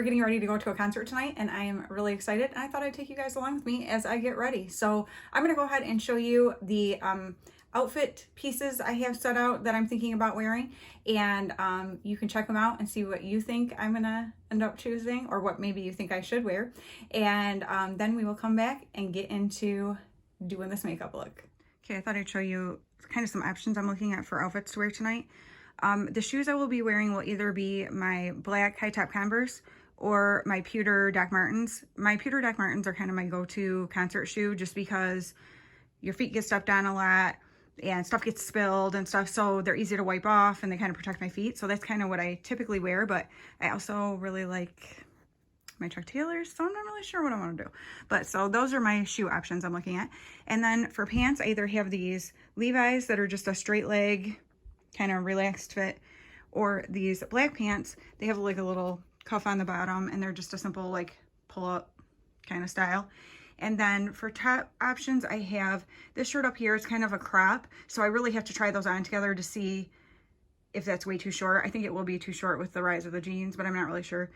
we're getting ready to go to a concert tonight, and I am really excited. And I thought I'd take you guys along with me as I get ready. So I'm gonna go ahead and show you the outfit pieces I have set out that I'm thinking about wearing, and you can check them out and see what you think I'm gonna end up choosing, or what maybe you think I should wear. And then we will come back and get into doing this makeup look. Okay, I thought I'd show you kind of some options I'm looking at for outfits to wear tonight. The shoes I will be wearing will either be my black high top Converse or my pewter Doc Martens. My pewter Doc Martens are kind of my go-to concert shoe, just because your feet get stepped on a lot and stuff gets spilled and stuff, so they're easy to wipe off and they kind of protect my feet. So that's kind of what I typically wear, but I also really like my Chuck Taylors, so I'm not really sure what I want to do. But so those are my shoe options I'm looking at. And then for pants, I either have these Levi's that are just a straight leg, kind of relaxed fit, or these black pants. They have like a little cuff on the bottom, and they're just a simple like pull up kind of style. And then for top options, I have this shirt up here. It's kind of a crop, so I really have to try those on together to see if that's way too short. I think it will be too short with the rise of the jeans, but I'm not really sure.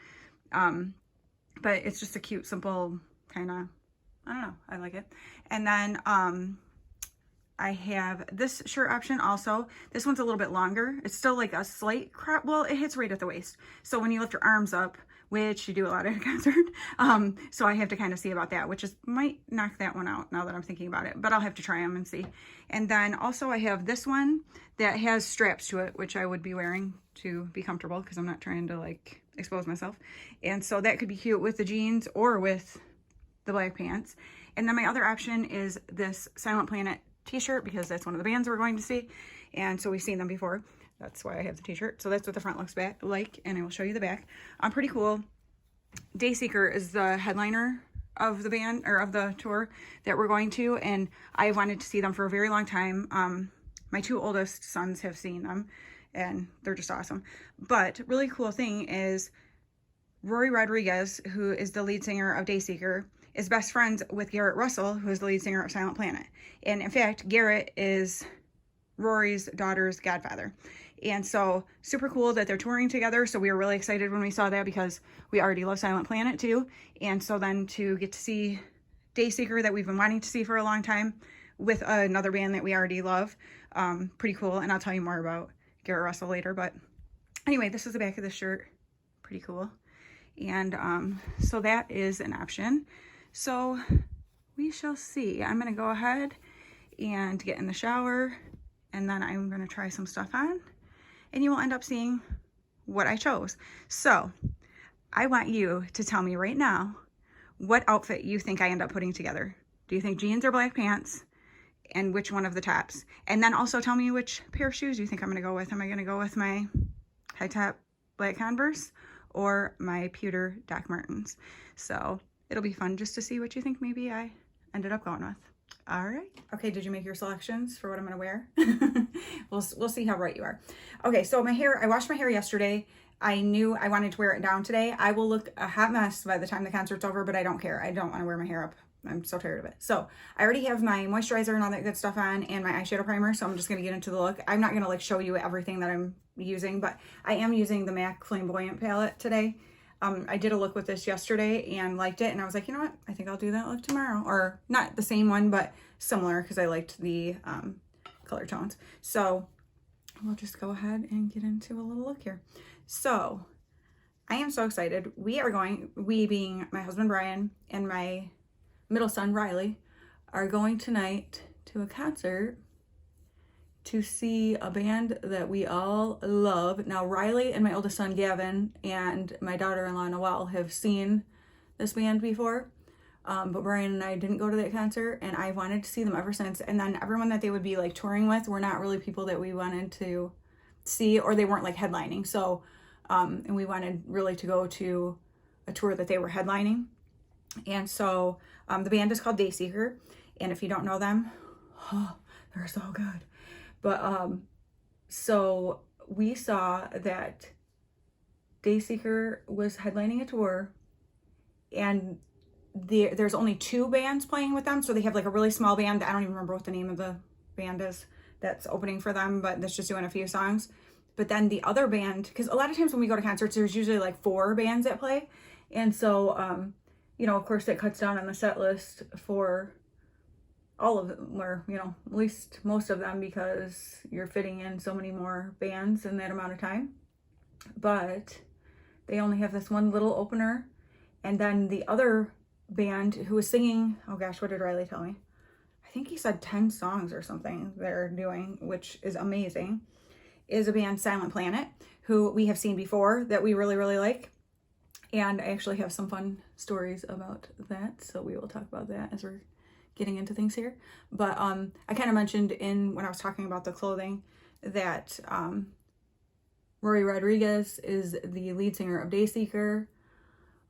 But it's just a cute, simple kind of, I don't know, I like it. And then I have this shirt option also. This one's a little bit longer. It's still like a slight crop. Well, it hits right at the waist. So when you lift your arms up, which you do a lot at a concert, so I have to kind of see about that, which is might knock that one out now that I'm thinking about it, but I'll have to try them and see. And then also I have this one that has straps to it, which I would be wearing to be comfortable because I'm not trying to like expose myself. And so that could be cute with the jeans or with the black pants. And then my other option is this Silent Planet t-shirt, because that's one of the bands we're going to see, and so we've seen them before. That's why I have the t-shirt. So that's what the front looks like, and I will show you the back. Pretty cool. Dayseeker is the headliner of the band, or of the tour that we're going to, and I wanted to see them for a very long time. My two oldest sons have seen them, and they're just awesome. But really cool thing is Rory Rodriguez, who is the lead singer of Dayseeker, is best friends with Garrett Russell, who is the lead singer of Silent Planet. And in fact, Garrett is Rory's daughter's godfather. And so super cool that they're touring together. So we were really excited when we saw that, because we already love Silent Planet too. And so then to get to see Dayseeker, that we've been wanting to see for a long time, with another band that we already love, pretty cool. And I'll tell you more about Garrett Russell later. But anyway, this is the back of the shirt. Pretty cool. And so that is an option. So we shall see. I'm going to go ahead and get in the shower, and then I'm going to try some stuff on, and you will end up seeing what I chose. So I want you to tell me right now what outfit you think I end up putting together. Do you think jeans or black pants, and which one of the tops? And then also tell me which pair of shoes you think I'm going to go with. Am I going to go with my high top black Converse or my pewter Doc Martens? So it'll be fun just to see what you think maybe I ended up going with. All right. Okay, did you make your selections for what I'm going to wear? We'll see how right you are. Okay, so my hair, I washed my hair yesterday. I knew I wanted to wear it down today. I will look a hot mess by the time the concert's over, but I don't care. I don't want to wear my hair up. I'm so tired of it. So I already have my moisturizer and all that good stuff on, and my eyeshadow primer, so I'm just going to get into the look. I'm not going to like show you everything that I'm using, but I am using the MAC Flamboyant palette today. I did a look with this yesterday and liked it, and I was like, you know what, I think I'll do that look tomorrow. Or not the same one, but similar, because I liked the color tones. So we'll just go ahead and get into a little look here. So I am so excited. We being my husband Brian and my middle son Riley, are going tonight to a concert to see a band that we all love. Now, Riley and my oldest son, Gavin, and my daughter-in-law, Noelle, have seen this band before, but Brian and I didn't go to that concert, and I wanted to see them ever since. And then everyone that they would be like touring with were not really people that we wanted to see, or they weren't like headlining. So, and we wanted really to go to a tour that they were headlining. And so the band is called Dayseeker, and if you don't know them, oh, they're so good. But so we saw that Dayseeker was headlining a tour, and there's only 2 bands playing with them. So they have like a really small band. I don't even remember what the name of the band is that's opening for them, but that's just doing a few songs. But then the other band, because a lot of times when we go to concerts, there's usually like 4 bands that play. And so, you know, of course that cuts down on the set list for all of them, or, you know, at least most of them, because you're fitting in so many more bands in that amount of time. But they only have this one little opener. And then the other band who was singing, oh gosh, what did Riley tell me? I think he said 10 songs or something they're doing, which is amazing, is a band, Silent Planet, who we have seen before that we really, really like. And I actually have some fun stories about that, so we will talk about that as we're getting into things here. But I kind of mentioned when I was talking about the clothing that Rory Rodriguez is the lead singer of Dayseeker.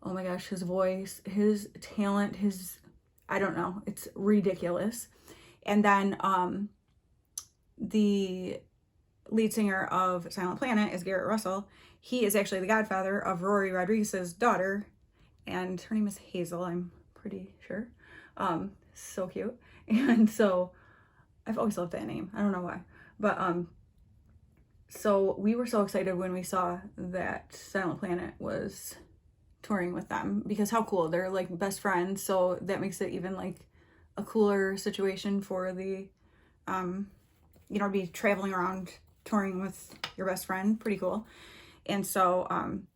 Oh my gosh, his voice, his talent, I don't know, it's ridiculous. And then the lead singer of Silent Planet is Garrett Russell. He is actually the godfather of Rory Rodriguez's daughter, and her name is Hazel, I'm pretty sure. So cute. And so I've always loved that name. I don't know why. But so we were so excited when we saw that Silent Planet was touring with them, because how cool, they're like best friends, so that makes it even like a cooler situation for the you know, be traveling around touring with your best friend. Pretty cool. And so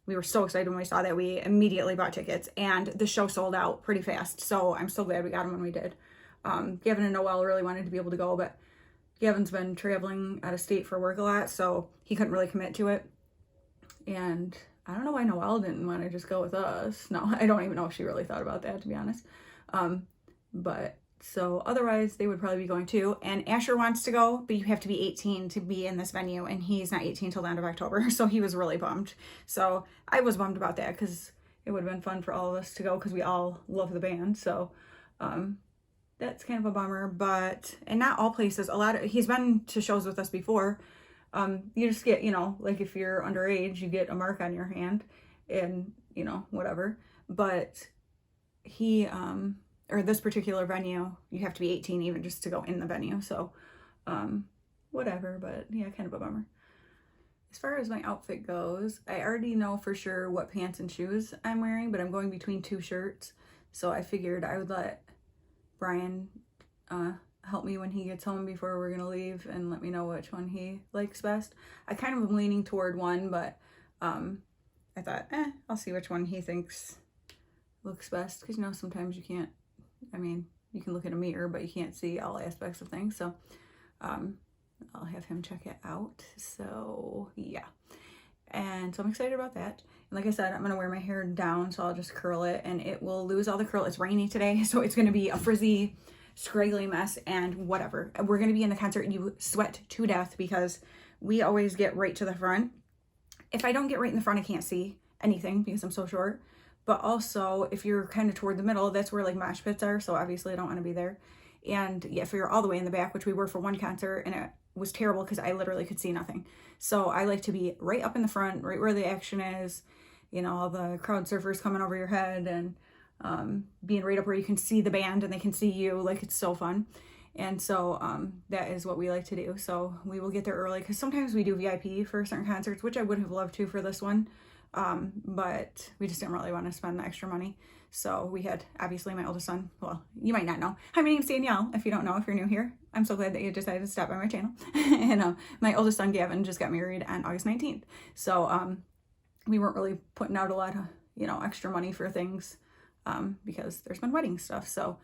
we were so excited when we saw that. We immediately bought tickets, and the show sold out pretty fast, so I'm so glad we got them when we did. Gavin and Noelle really wanted to be able to go, but Gavin's been traveling out of state for work a lot, so he couldn't really commit to it. And I don't know why Noelle didn't want to just go with us. No, I don't even know if she really thought about that, to be honest. But so otherwise they would probably be going too. And Asher wants to go, but you have to be 18 to be in this venue, and he's not 18 till the end of October, so he was really bummed. So I was bummed about that, because it would have been fun for all of us to go, because we all love the band. So that's kind of a bummer. But and not all places, he's been to shows with us before. You just get, you know, like if you're underage, you get a mark on your hand, and, you know, whatever. But he or this particular venue, you have to be 18 even just to go in the venue. So whatever. But yeah, kind of a bummer. As far as my outfit goes, I already know for sure what pants and shoes I'm wearing, but I'm going between 2 shirts. So I figured I would let Brian help me when he gets home before we're gonna leave, and let me know which one he likes best. I kind of am leaning toward one, but I thought, I'll see which one he thinks looks best, because, you know, sometimes you can't, I mean, you can look in a mirror, but you can't see all aspects of things. So I'll have him check it out. So yeah, and so I'm excited about that. And like I said, I'm gonna wear my hair down, so I'll just curl it, and it will lose all the curl. It's rainy today, so it's gonna be a frizzy, scraggly mess, and whatever. We're gonna be in the concert, and you sweat to death, because we always get right to the front. If I don't get right in the front, I can't see anything because I'm so short. But also, if you're kind of toward the middle, that's where like mosh pits are, so obviously I don't want to be there. And yeah, if you're all the way in the back, which we were for one concert, and it was terrible because I literally could see nothing. So I like to be right up in the front, right where the action is, you know, all the crowd surfers coming over your head, and being right up where you can see the band and they can see you. Like, it's so fun. And so that is what we like to do. So we will get there early, because sometimes we do VIP for certain concerts, which I would have loved to for this one. But we just didn't really want to spend the extra money. So we had, obviously, my oldest son. Well, you might not know. Hi, my name's Danielle. If you don't know, if you're new here, I'm so glad that you decided to stop by my channel. And my oldest son, Gavin, just got married on August 19th. So we weren't really putting out a lot of, you know, extra money for things, because there's been wedding stuff. So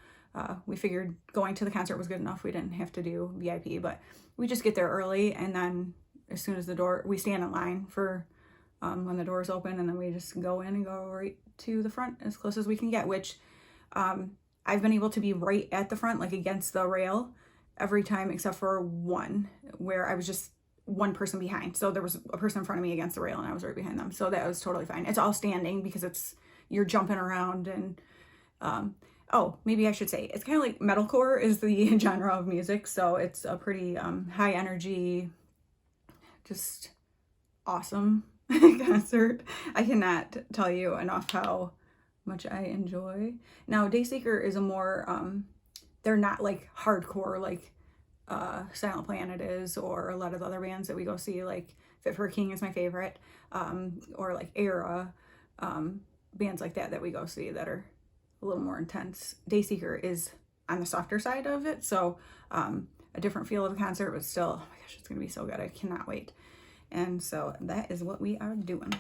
we figured going to the concert was good enough. We didn't have to do VIP, but we just get there early, and then as soon as we stand in line for when the doors open, and then we just go in and go right to the front as close as we can get, which I've been able to be right at the front, like against the rail every time, except for one where I was just one person behind. So there was a person in front of me against the rail, and I was right behind them. So that was totally fine. It's all standing because you're jumping around. And oh, maybe I should say, it's kind of like metalcore is the genre of music. So it's a pretty high energy, just awesome concert. I cannot tell you enough how much I enjoy. Now, Dayseeker is a more, they're not like hardcore like Silent Planet is, or a lot of the other bands that we go see, like Fit for a King is my favorite, or like Era. bands like that we go see that are a little more intense. Dayseeker is on the softer side of it, so a different feel of a concert, but still, oh my gosh, it's gonna be so good. I cannot wait. And so that is what we are doing.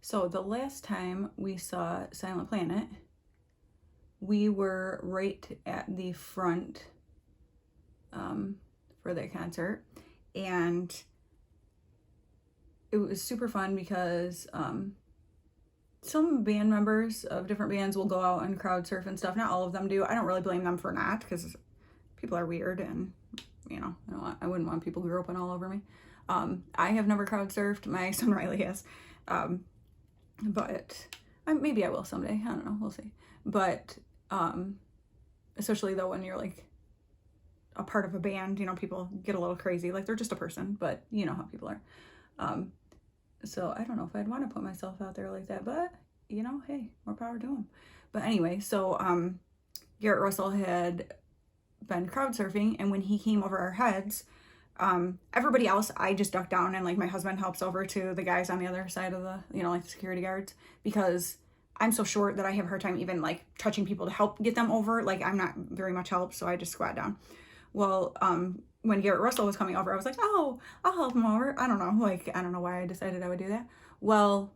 So the last time we saw Silent Planet, we were right at the front for that concert, and it was super fun because some band members of different bands will go out and crowd surf and stuff. Not all of them do. I don't really blame them for not, because people are weird, and you know, I wouldn't want people groping all over me. I have never crowd surfed. My son Riley has, but maybe I will someday. I don't know. We'll see. But especially though when you're like a part of a band, you know, people get a little crazy. Like, they're just a person, but you know how people are. So I don't know if I'd want to put myself out there like that, but you know, hey, more power to them. But anyway, so Garrett Russell had been crowd surfing, and when he came over our heads, everybody else, I just ducked down, and like my husband helps over to the guys on the other side of the, you know, like the security guards, because I'm so short that I have a hard time even like touching people to help get them over. Like, I'm not very much help, so I just squat down. Well, when Garrett Russell was coming over, I was like, oh, I'll help him over. I don't know, like, I don't know why I decided I would do that. Well,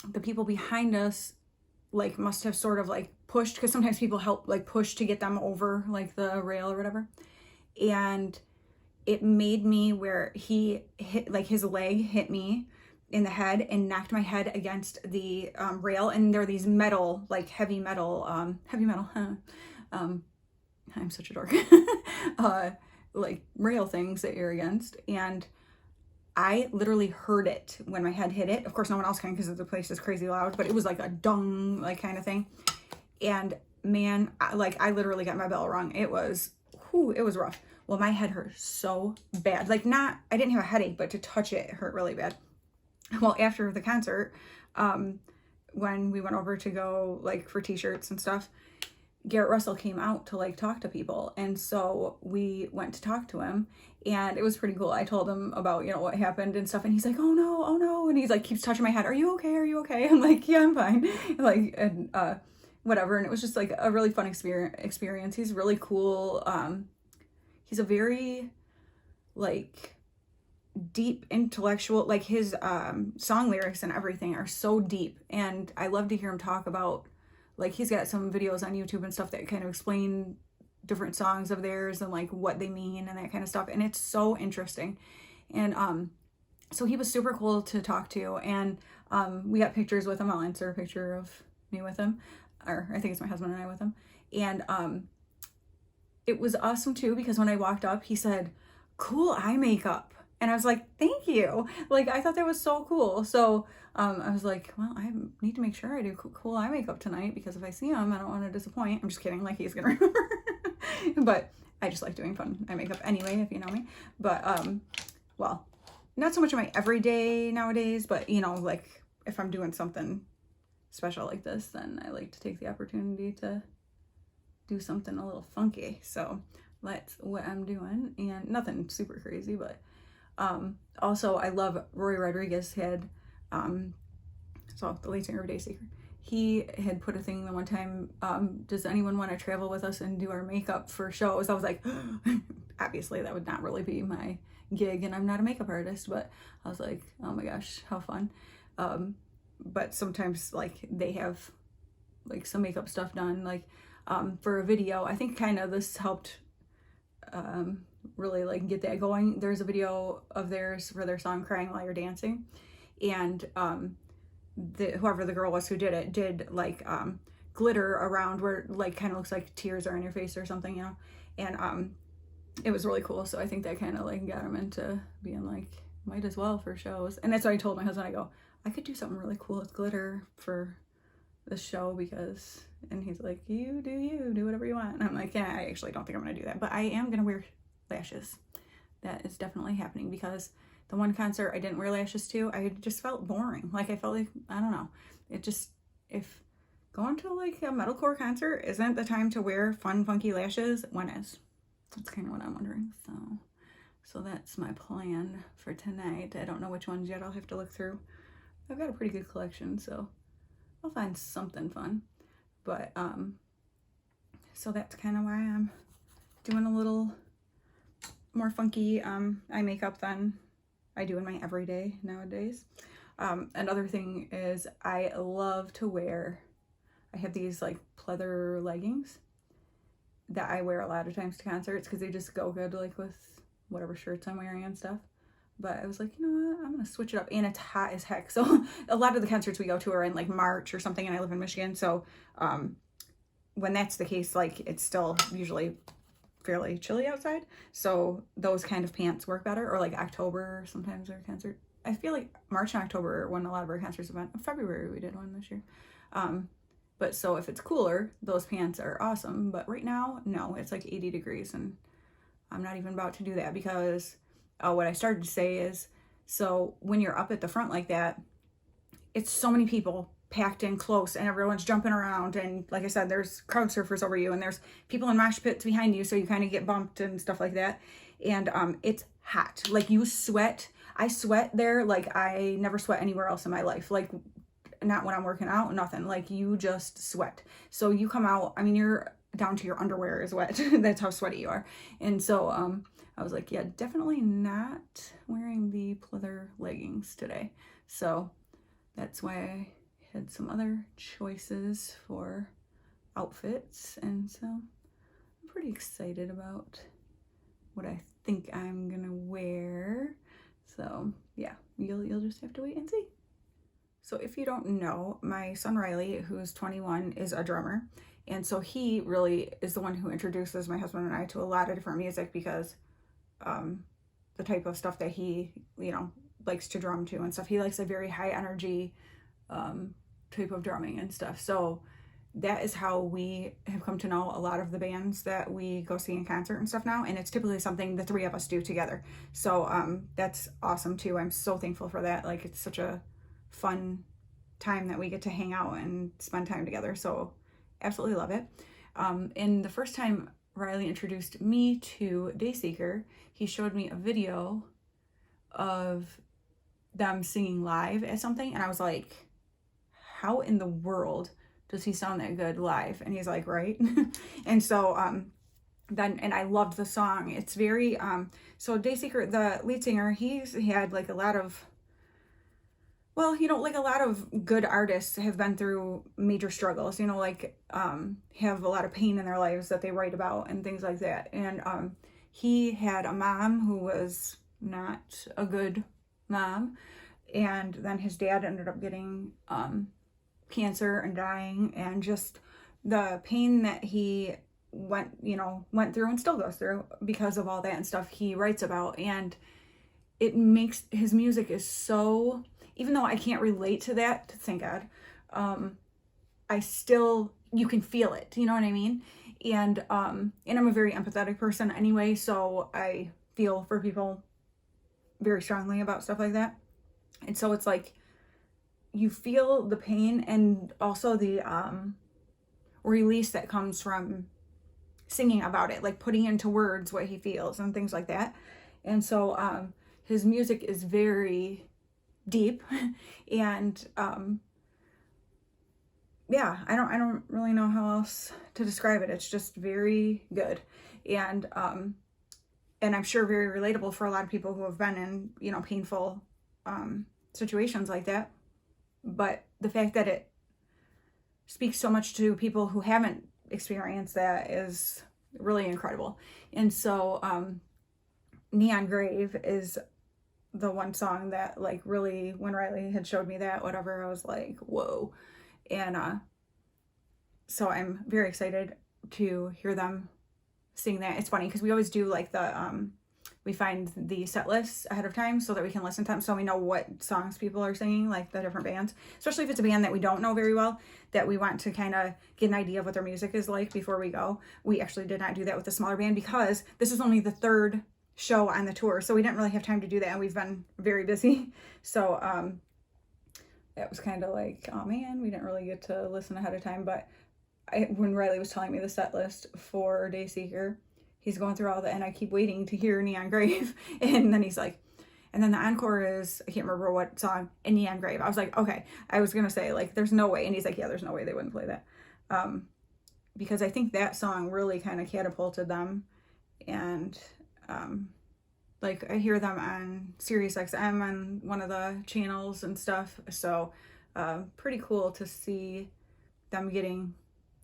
the people behind us like must have sort of like pushed, because sometimes people help like push to get them over like the rail or whatever, and it made me where he hit, like his leg hit me in the head and knocked my head against the rail, and there are these metal, like heavy metal, I'm such a dork, like rail things that you're against, and I literally heard it when my head hit it. Of course, no one else can, because the place is crazy loud, but it was like a dung, like kind of thing. And man, I literally got my bell rung. It was rough. Well, my head hurt so bad. Like, I didn't have a headache, but to touch it hurt really bad. Well, after the concert, when we went over to go like for t-shirts and stuff, Garrett Russell came out to like talk to people, and so we went to talk to him, and it was pretty cool. I told him about, you know, what happened and stuff, and he's like, oh no, and he's like keeps touching my head. Are you okay? I'm like, yeah, I'm fine. Like, and whatever. And it was just like a really fun experience. He's really cool. He's a very like deep intellectual, like his song lyrics and everything are so deep, and I love to hear him talk about, like, he's got some videos on YouTube and stuff that kind of explain different songs of theirs and like what they mean and that kind of stuff, and it's so interesting. And so he was super cool to talk to, and we got pictures with him. I'll insert a picture of me with him, or I think it's my husband and I with him. And it was awesome too, because when I walked up, he said, cool eye makeup. And I was like, thank you. Like, I thought that was so cool. So I was like, well, I need to make sure I do cool eye makeup tonight, because if I see him, I don't want to disappoint. I'm just kidding. Like, he's going to remember. But I just like doing fun eye makeup anyway, if you know me. But, well, not so much of my everyday nowadays, but, you know, like if I'm doing something special like this, then I like to take the opportunity to do something a little funky. So that's what I'm doing, and nothing super crazy, but also I love Roy Rodriguez had, so the lead singer of Dayseeker, he had put a thing the one time, does anyone want to travel with us and do our makeup for shows? I was like, obviously that would not really be my gig, and I'm not a makeup artist, but I was like, oh my gosh, how fun. But sometimes like they have like some makeup stuff done, like for a video. I think kind of this helped really like get that going. There's a video of theirs for their song Crying While You're Dancing, and whoever the girl was who did it did like glitter around where like kind of looks like tears are on your face or something, you know, and it was really cool. So I think that kind of like got him into being like, might as well for shows. And that's what I told my husband. I go, I could do something really cool with glitter for the show, because, and he's like, you do whatever you want. And I'm like, yeah, I actually don't think I'm gonna do that, but I am gonna wear lashes. That is definitely happening, because the one concert I didn't wear lashes to, I just felt boring. Like, I felt like, I don't know, it just, if going to like a metalcore concert isn't the time to wear fun funky lashes, when is? That's kind of what I'm wondering. So that's my plan for tonight. I don't know which ones yet. I'll have to look through. I've got a pretty good collection, so I'll find something fun. But so that's kind of why I'm doing a little more funky eye makeup than I do in my everyday nowadays. Another thing is I love to wear, I have these like pleather leggings that I wear a lot of times to concerts because they just go good like with whatever shirts I'm wearing and stuff. But I was like, you know what, I'm gonna switch it up. And it's hot as heck, so a lot of the concerts we go to are in like March or something, and I live in Michigan, so when that's the case, like it's still usually fairly chilly outside, so those kind of pants work better. Or like October, sometimes our concert, I feel like March and October when a lot of our concerts have been. February we did one this year. But so if it's cooler, those pants are awesome. But right now, no, it's like 80 degrees and I'm not even about to do that because what I started to say is, so when you're up at the front like that, it's so many people packed in close and everyone's jumping around, and like I said, there's crowd surfers over you and there's people in mosh pits behind you, so you kind of get bumped and stuff like that. And it's hot, like you sweat. I sweat there like I never sweat anywhere else in my life, like not when I'm working out, nothing. Like you just sweat. So you come out, I mean, you're down to your underwear is wet. That's how sweaty you are. And so I was like, yeah, definitely not wearing the pleather leggings today. So that's why I had some other choices for outfits. And so I'm pretty excited about what I think I'm gonna wear. So yeah, you'll just have to wait and see. So if you don't know, my son Riley, who's 21, is a drummer. And so he really is the one who introduces my husband and I to a lot of different music because the type of stuff that he, you know, likes to drum to and stuff. He likes a very high energy type of drumming and stuff. So that is how we have come to know a lot of the bands that we go see in concert and stuff now. And it's typically something the three of us do together. So that's awesome too. I'm so thankful for that. Like it's such a fun time that we get to hang out and spend time together. So absolutely love it. And the first time Riley introduced me to Dayseeker, he showed me a video of them singing live at something. And I was like, how in the world does he sound that good live? And he's like, right. And so then, and I loved the song. It's very, so Dayseeker, the lead singer, he had like a lot of, well, you know, like a lot of good artists have been through major struggles, you know, like have a lot of pain in their lives that they write about and things like that. And he had a mom who was not a good mom. And then his dad ended up getting cancer and dying, and just the pain that he went through and still goes through because of all that and stuff he writes about. And it makes his music is so, even though I can't relate to that, thank God, I still, you can feel it, you know what I mean? And I'm a very empathetic person anyway, so I feel for people very strongly about stuff like that. And so it's like, you feel the pain and also the release that comes from singing about it, like putting into words what he feels and things like that. And so his music is very deep and yeah, I don't really know how else to describe it. It's just very good. And I'm sure very relatable for a lot of people who have been in, you know, painful situations like that. But the fact that it speaks so much to people who haven't experienced that is really incredible. And so Neon Grave is the one song that like really, when Riley had showed me that, whatever, I was like, whoa. And so I'm very excited to hear them sing that. It's funny because we always do like the we find the set lists ahead of time so that we can listen to them, so we know what songs people are singing, like the different bands, especially if it's a band that we don't know very well, that we want to kind of get an idea of what their music is like before we go. We actually did not do that with the smaller band because this is only the third show on the tour, so we didn't really have time to do that, and we've been very busy. So that was kind of like, oh man, we didn't really get to listen ahead of time. But when Riley was telling me the set list for Dayseeker, he's going through all that, and I keep waiting to hear Neon Grave. And then he's like, And then the encore is, I can't remember what song, in Neon Grave. I was like, okay. I was gonna say, like, there's no way. And he's like, yeah, there's no way they wouldn't play that. Because I think that song really kind of catapulted them. And like, I hear them on Sirius XM on one of the channels and stuff. So pretty cool to see them getting,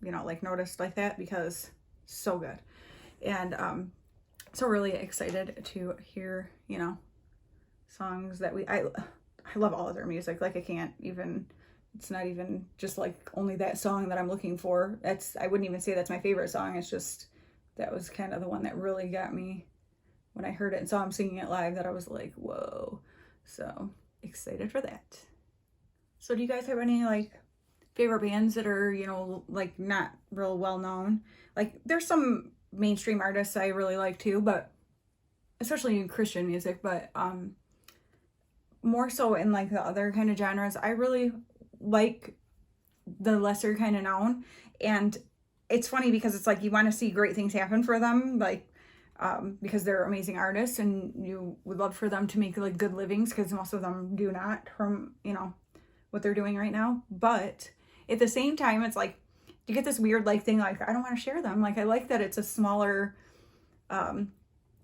you know, like, noticed like that, because so good. And so really excited to hear, you know, songs that I love all of their music. Like, I can't even, it's not even just like only that song that I'm looking for. I wouldn't even say that's my favorite song. It's just, that was kind of the one that really got me when I heard it and saw him singing it live, that I was like, whoa. So excited for that. So do you guys have any like favorite bands that are, you know, like not real well known? Like, there's some mainstream artists I really like too, but especially in Christian music, but more so in like the other kind of genres, I really like the lesser kind of known. And it's funny because it's like, you want to see great things happen for them, like because they're amazing artists, and you would love for them to make like good livings, because most of them do not, from, you know, what they're doing right now. But at the same time, it's like, you get this weird like thing, like, I don't want to share them. Like, I like that it's a smaller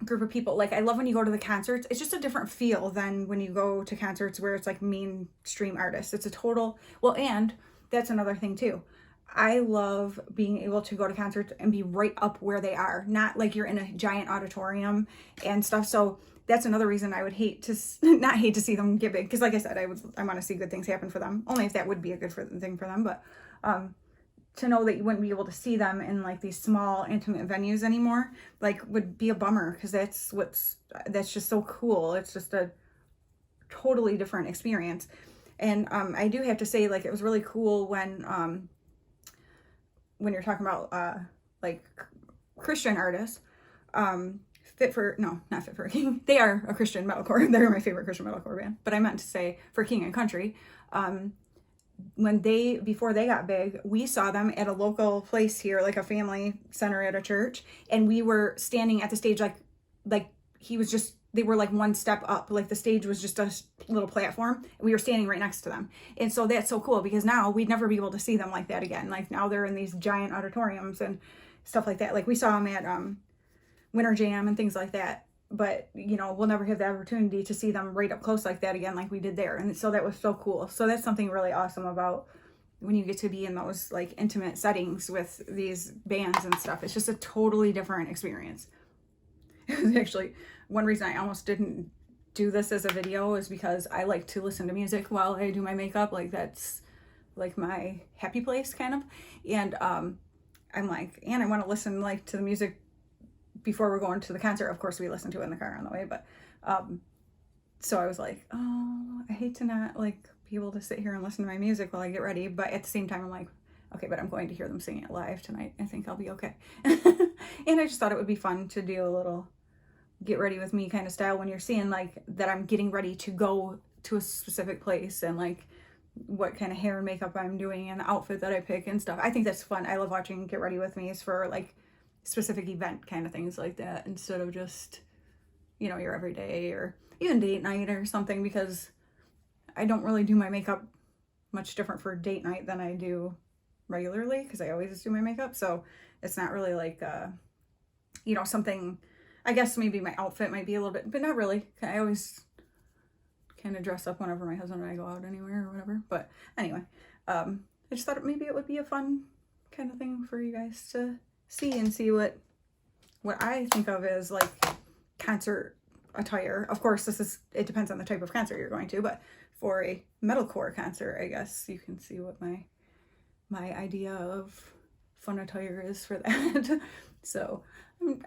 group of people. Like, I love when you go to the concerts, it's just a different feel than when you go to concerts where it's like mainstream artists. It's a total, well, and that's another thing too. I love being able to go to concerts and be right up where they are, not like you're in a giant auditorium and stuff. So that's another reason I would hate to not hate to see them get big, because like I said, I want to see good things happen for them, only if that would be a good thing for them. But to know that you wouldn't be able to see them in like these small intimate venues anymore, like, would be a bummer, because that's just so cool. It's just a totally different experience. And I do have to say, like, it was really cool when you're talking about like Christian artists, not Fit for a King. They are a Christian metalcore. They're my favorite Christian metalcore band. But I meant to say for King and Country. Before they got big, we saw them at a local place here, like a family center at a church, and we were standing at the stage, they were like one step up, like the stage was just a little platform, and we were standing right next to them. And so that's so cool, because now we'd never be able to see them like that again. Like, now they're in these giant auditoriums and stuff like that. Like, we saw them at Winter Jam and things like that, but, you know, we'll never have the opportunity to see them right up close like that again, like we did there. And so that was so cool. So that's something really awesome about when you get to be in those like intimate settings with these bands and stuff. It's just a totally different experience. It was actually one reason I almost didn't do this as a video, is because I like to listen to music while I do my makeup. Like, that's like my happy place kind of. And I'm like, and I want to listen like to the music before we're going to the concert. Of course, we listen to it in the car on the way, but so I was like, oh, I hate to not like be able to sit here and listen to my music while I get ready. But at the same time, I'm like, okay, but I'm going to hear them sing it live tonight. I think I'll be okay. And I just thought it would be fun to do a little get ready with me kind of style, when you're seeing like that I'm getting ready to go to a specific place, and like what kind of hair and makeup I'm doing and the outfit that I pick and stuff. I think that's fun. I love watching Get Ready With Me's for like specific event kind of things like that, instead of just, you know, your everyday or even date night or something, because I don't really do my makeup much different for date night than I do regularly, because I always do my makeup. So it's not really like you know, something, I guess maybe my outfit might be a little bit, but not really. I always kind of dress up whenever my husband and I go out anywhere or whatever. But anyway, I just thought maybe it would be a fun kind of thing for you guys to see, and see what I think of as like concert attire. Of course, it depends on the type of concert you're going to, but for a metalcore concert, I guess you can see what my idea of fun attire is for that. So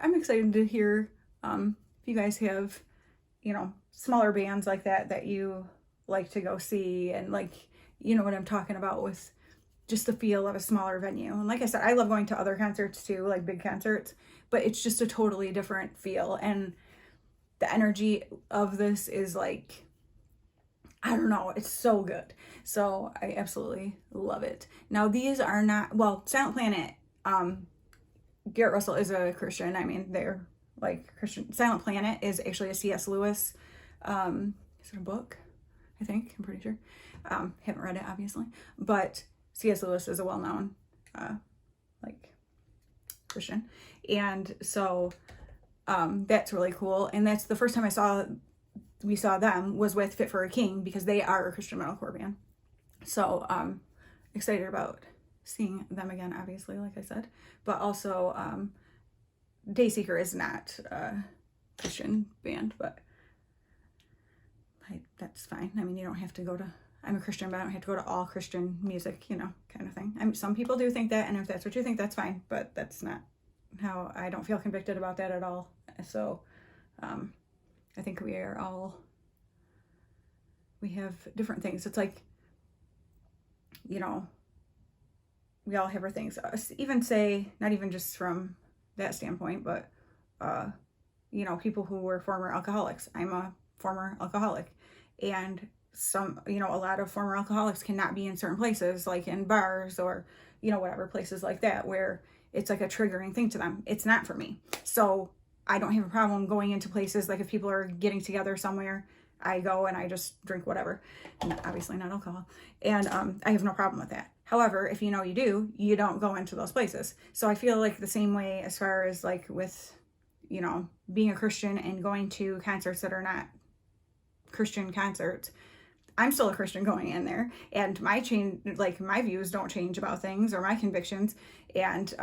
I'm excited to hear if you guys have, you know, smaller bands like that you like to go see, and like, you know what I'm talking about with just the feel of a smaller venue. And like I said, I love going to other concerts too, like big concerts, but it's just a totally different feel. And the energy of this is like, I don't know, it's so good. So I absolutely love it. Now, these are not, well, Silent Planet, Garrett Russell is a Christian. I mean, they're like Christian. Silent Planet is actually a C.S. Lewis Is it a book? I think, I'm pretty sure. Haven't read it, obviously, but C.S. Lewis is a well-known, like, Christian. And so, that's really cool. And that's the first time we saw them was with Fit for a King, because they are a Christian metalcore band. So, excited about seeing them again, obviously, like I said, but also, Dayseeker is not a Christian band, but that's fine. I mean, you don't have to go to, I'm a Christian, but I don't have to go to all Christian music, you know, kind of thing. I mean, some people do think that, and if that's what you think, that's fine, but that's not how, I don't feel convicted about that at all. So, I think we have different things. It's like, you know, we all have our things. Even say, not even just from that standpoint, but, you know, people who were former alcoholics. I'm a former alcoholic, and some, you know, a lot of former alcoholics cannot be in certain places, like in bars or, you know, whatever, places like that, where it's like a triggering thing to them. It's not for me. So I don't have a problem going into places, like if people are getting together somewhere, I go and I just drink whatever, and obviously not alcohol, and I have no problem with that. However, if you know you do, you don't go into those places. So I feel like the same way as far as like with, you know, being a Christian and going to concerts that are not Christian concerts. I'm still a Christian going in there, and my views don't change about things or my convictions, and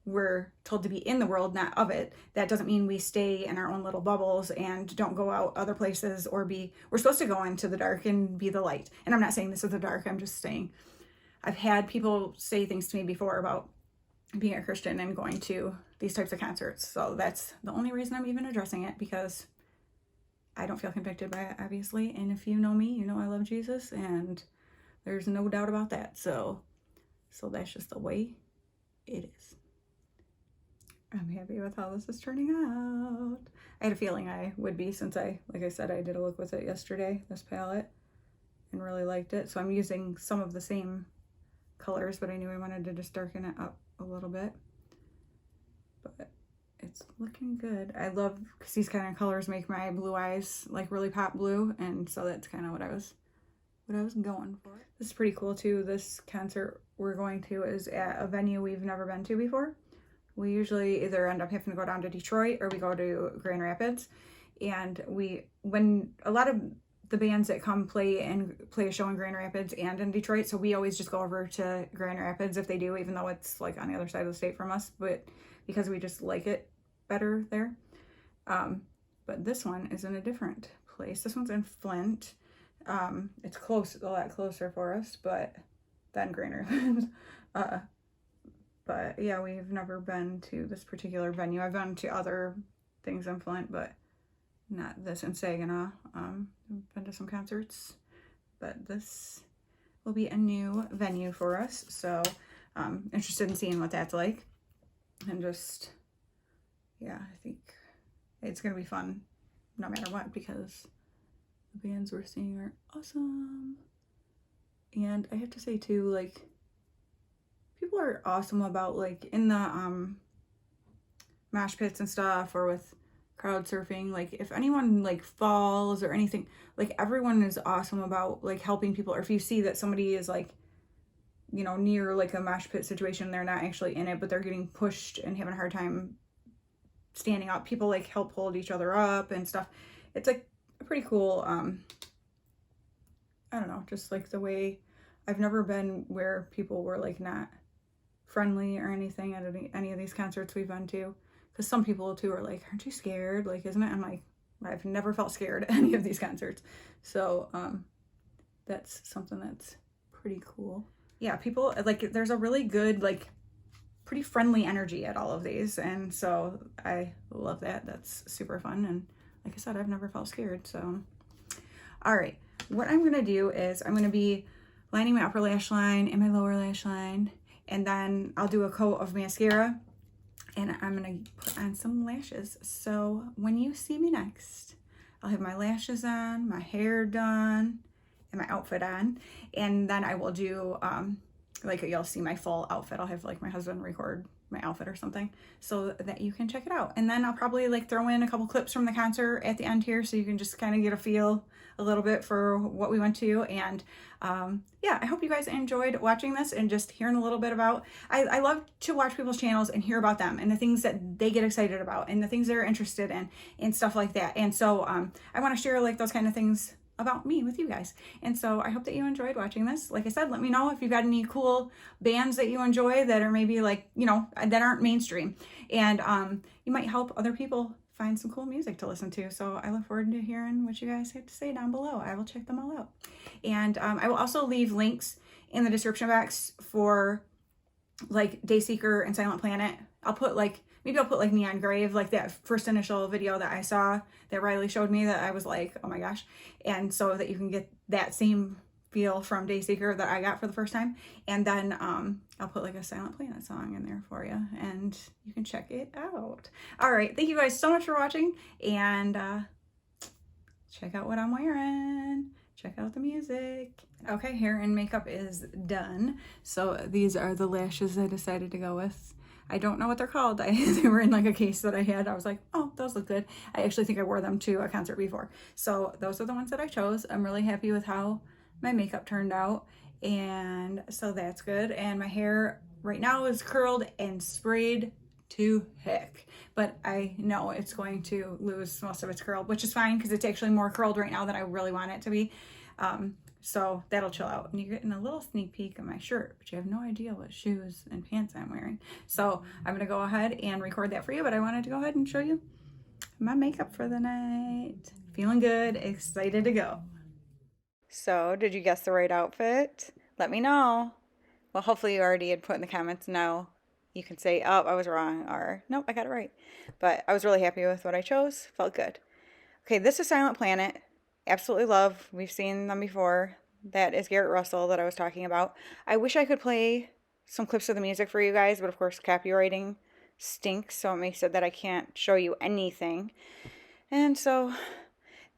we're told to be in the world, not of it. That doesn't mean we stay in our own little bubbles and don't go out other places, or we're supposed to go into the dark and be the light. And I'm not saying this is the dark, I'm just saying, I've had people say things to me before about being a Christian and going to these types of concerts. So that's the only reason I'm even addressing it, because I don't feel convicted by it, obviously. And if you know me, you know I love Jesus, and there's no doubt about that. So that's just the way it is. I'm happy with how this is turning out. I had a feeling I would be, since like I said, I did a look with it yesterday, this palette, and really liked it. So I'm using some of the same colors, but I knew I wanted to just darken it up a little bit. But it's looking good. I love, because these kind of colors make my blue eyes like really pop blue, and so that's kind of what I was going for. This is pretty cool too. This concert we're going to is at a venue we've never been to before. We usually either end up having to go down to Detroit or we go to Grand Rapids. And when a lot of the bands that come play a show in Grand Rapids and in Detroit, so we always just go over to Grand Rapids if they do, even though it's like on the other side of the state from us, but because we just like it better there. But this one is in a different place. This one's in Flint. It's a lot closer for us, but than Grand Rapids. But yeah, we've never been to this particular venue. I've been to other things in Flint, but not this in Saginaw. I've been to some concerts, but this will be a new venue for us. So interested in seeing what that's like. And just, yeah, I think it's going to be fun no matter what, because the bands we're seeing are awesome. And I have to say too, like, people are awesome about, like, in the mosh pits and stuff, or with crowd surfing, like, if anyone like falls or anything, like, everyone is awesome about like helping people. Or if you see that somebody is like, you know, near like a mosh pit situation, they're not actually in it, but they're getting pushed and having a hard time standing up, people like help hold each other up and stuff. It's like a pretty cool, I don't know, just like the way, I've never been where people were like not friendly or anything at any of these concerts we've been to, because some people too are like, aren't you scared, like, isn't it? I'm like, I've never felt scared at any of these concerts. So that's something that's pretty cool. Yeah, people, like, there's a really good, like, pretty friendly energy at all of these, and so I love that. That's super fun, and like I said, I've never felt scared. So all right, what I'm gonna do is I'm gonna be lining my upper lash line and my lower lash line, and then I'll do a coat of mascara, and I'm gonna put on some lashes. So when you see me next, I'll have my lashes on, my hair done, and my outfit on, and then I will do like, you'll see my full outfit. I'll have like my husband record my outfit or something so that you can check it out. And then I'll probably like throw in a couple clips from the concert at the end here so you can just kind of get a feel a little bit for what we went to. And yeah, I hope you guys enjoyed watching this and just hearing a little bit about, I love to watch people's channels and hear about them and the things that they get excited about and the things they're interested in and stuff like that. And so I want to share like those kind of things about me with you guys. And so I hope that you enjoyed watching this. Like I said, let me know if you've got any cool bands that you enjoy that are maybe like, you know, that aren't mainstream, and you might help other people find some cool music to listen to. So I look forward to hearing what you guys have to say down below. I will check them all out. And I will also leave links in the description box for like Dayseeker and Silent Planet. I'll put like, maybe I'll put like Neon Grave, like that first initial video that I saw that Riley showed me that I was like, oh my gosh. And so that you can get that same feel from Dayseeker that I got for the first time. And then I'll put like a Silent Planet song in there for you and you can check it out. All right. Thank you guys so much for watching, and check out what I'm wearing. Check out the music. Okay, hair and makeup is done. So these are the lashes I decided to go with. I don't know what they're called. They were in like a case that I had. I was like, oh, those look good. I actually think I wore them to a concert before. So those are the ones that I chose. I'm really happy with how my makeup turned out. And so that's good. And my hair right now is curled and sprayed to heck. But I know it's going to lose most of its curl, which is fine because it's actually more curled right now than I really want it to be. So that'll chill out. And you're getting a little sneak peek of my shirt, but you have no idea what shoes and pants I'm wearing. So I'm gonna go ahead and record that for you, but I wanted to go ahead and show you my makeup for the night. Feeling good, excited to go. So did you guess the right outfit? Let me know. Well, hopefully you already had put in the comments no. You can say, oh, I was wrong, or nope, I got it right. But I was really happy with what I chose. Felt good. Okay, this is Silent Planet. Absolutely love. We've seen them before. That is Garrett Russell that I was talking about. I wish I could play some clips of the music for you guys, but of course copywriting stinks, so it makes it that I can't show you anything. And so,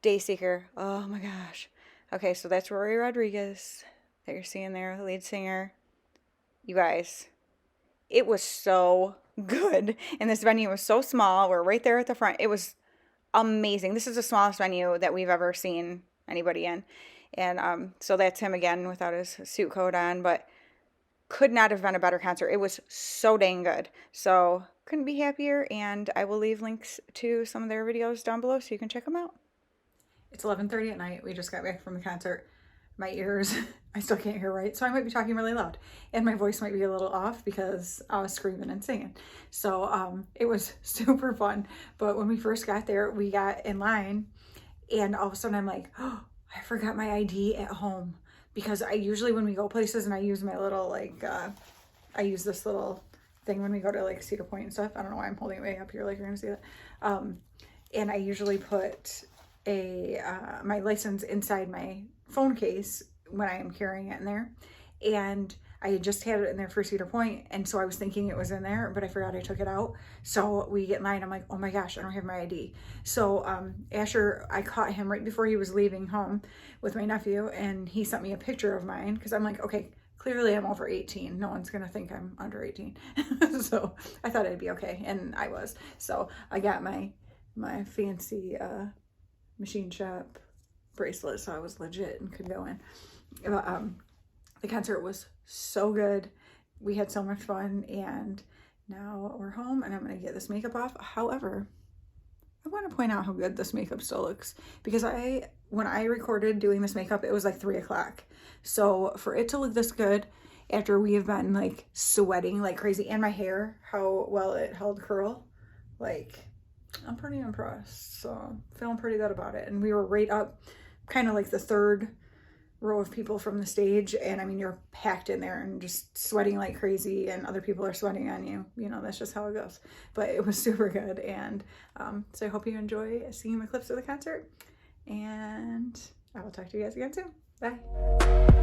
Dayseeker. Oh my gosh. Okay, so that's Rory Rodriguez that you're seeing there, the lead singer. You guys, it was so good. And this venue was so small. We're right there at the front. It was amazing. This is the smallest venue that we've ever seen anybody in. And so that's him again without his suit coat on, but could not have been a better concert. It was so dang good. So couldn't be happier, and I will leave links to some of their videos down below so you can check them out. It's 11:30 at night. We just got back from the concert. My ears, I still can't hear right, so I might be talking really loud, and my voice might be a little off because I was screaming and singing. So it was super fun. But when we first got there, we got in line, and all of a sudden I'm like, oh, I forgot my ID at home, because I usually, when we go places, and I use my little like I use this little thing when we go to like Cedar Point and stuff. I don't know why I'm holding it way up here like you're gonna see that. And I usually put my license inside my phone case when I am carrying it in there, and I had just had it in there for Cedar Point, and so I was thinking it was in there, but I forgot I took it out. So we get in line, I'm like, oh my gosh, I don't have my ID. So Asher, I caught him right before he was leaving home with my nephew, and he sent me a picture of mine, because I'm like, okay, clearly I'm over 18. No one's gonna think I'm under 18. So I thought I'd be okay, and I was. So I got my fancy machine shop bracelet, so I was legit and could go in. The concert was so good. We had so much fun, and now we're home, and I'm gonna get this makeup off. However, I want to point out how good this makeup still looks, because when I recorded doing this makeup, it was like 3 o'clock. So for it to look this good after we have been like sweating like crazy, and my hair, how well it held curl, like I'm pretty impressed. So feeling pretty good about it. And we were right up kind of like the third row of people from the stage, and I mean, you're packed in there and just sweating like crazy, and other people are sweating on you. You know, that's just how it goes. But it was super good, and so I hope you enjoy seeing the clips of the concert, and I will talk to you guys again soon. Bye.